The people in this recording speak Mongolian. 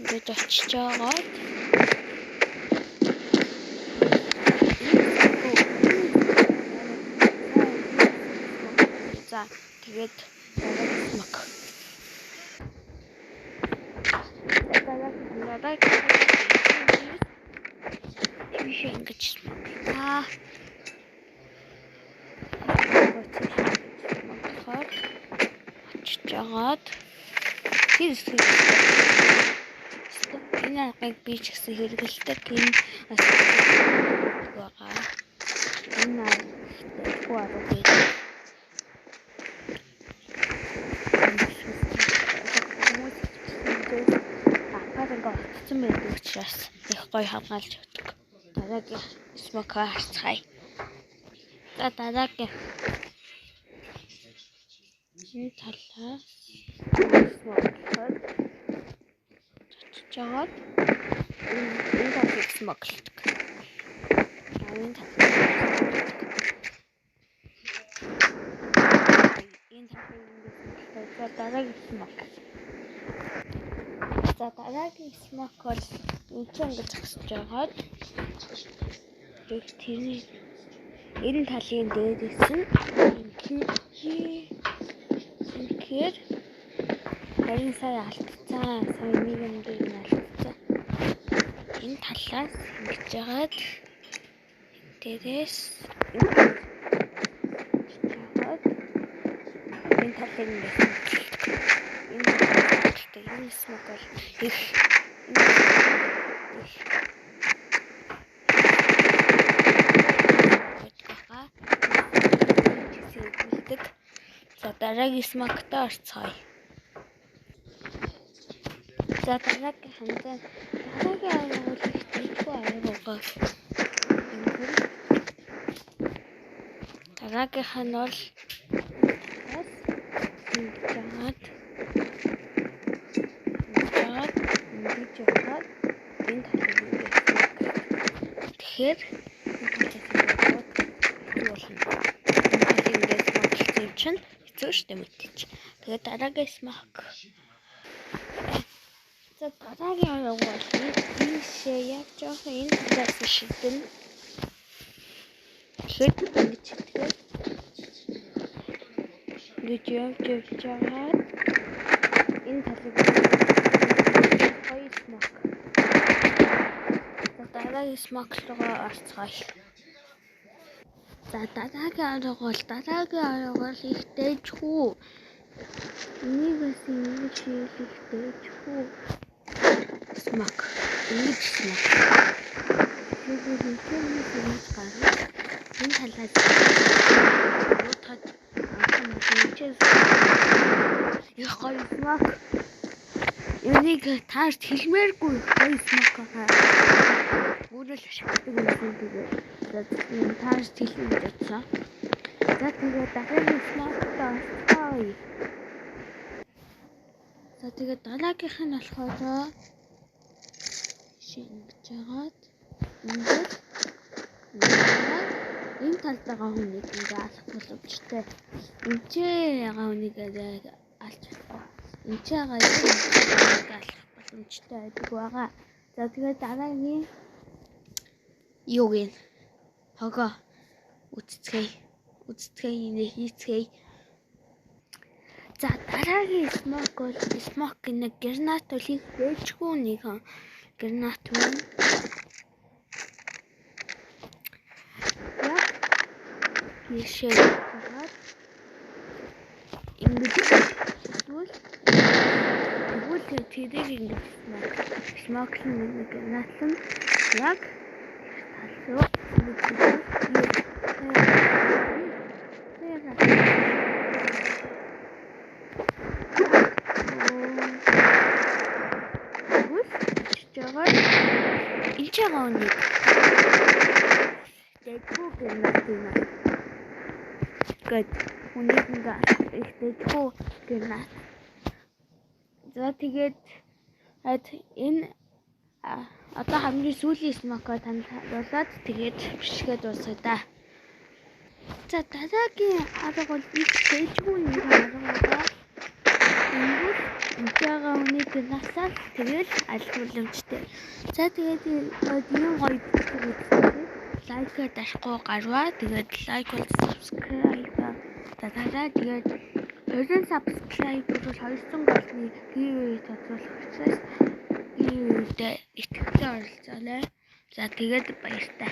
Ингэж очиж байгаа. За тэгээд смок. Ингэж смок. Очиж жагаад энэ аргыг би ч гэсэн хэрэгэлдэг юм байгаа. Энэ аргыг арга батцсан байдаг учраас их гоё хамгаалж өгдөг. Дараагийн смокоо харцгаая. За дараагийн энэ талаас смокоор очиж жагаад энэ талыг смоклдог. Энэ талыг дараагийн смок. За дараагийн смок бол энэ ингэж зогсож байгаад тэрний энэ талын дээрээс нь тэгэхээр харин сая алдсан. Сая нэг юм дээр нь алдсан. Энэ талаас ингэж жагаад дээрээс энэ талыг ингэж энэ смок бол их за дараагийн смоктой орцгоё. За дараагийн хандаа дараагийн арга бол их тийчгүй арга. Дараагийнх нь бол ингэж жагаад энэ талыг тэгэхээр чинь хэцүү штэ мэдээч. Тэгээд дараагийн смок. За дараагийн арга бол ийшээ яг жоох энэ талаас шидэн. Тэгэхээр ингэж итгэв. Ингэж явж жагаад энэ талыг гоё смок. За дараагийн смок руу орцгоё. За дараагийн арга бол их дэжгүй. Энийгээс ингэж их дэжгүй. Смок. Ингэж смок. Энэ талаас их гоё смок. Энийг таарч хэлмээргүй гоё смок байгаа. Өөрөөр ашигладаг юм тэгээд таарч хэлмээр бодсон. За тэгээд дараагийн смоктой орцгоё. За тэгээд дараагийнх нь болохоор шингэж жагаад ингээд энэ талд байгаа хүнийг ингээ алах боломжтой. Энчээ байгаа хүнийг алж болохгүй. Энчээ байгаа хүнийг алах боломжтой байдаг байгаа. За тэгээд дараагийн юу гин хогоо үцэцгээ инээ хийцгээе. За дараагийн смок бол смок нэг гранат бол их дэжгүй нэгэн гранат байна. Ийшээ жагаад ингэж тэгвэл тэрийг ингэж смоклын нэг гранатлан яг талуу Ичагаа нэг дэжгүй гранат гэд хүнийг ингээ их дэжгүй гранат. За тэгээд энэ одоо хамгийн сүүлийн смокоо танд болоод тэгээд бишгээ дуусгая да. За дараагийн арга бол их дэжгүй нэг арга байгаа. Энтэйгээ үнийг гинасаад тэгэл аль хүлэмжтэй. За тэгээд ийм гоё үзсэн. Лайкаа дашгүй гарваа. Тэгээд лайк бол subscribe. Татараа тэгээд 20 subscribe бол 200 болны giveaway тодруулах учраас giveaway-д итгэвчтэй оролцоолаа. За тэгээд баяртай.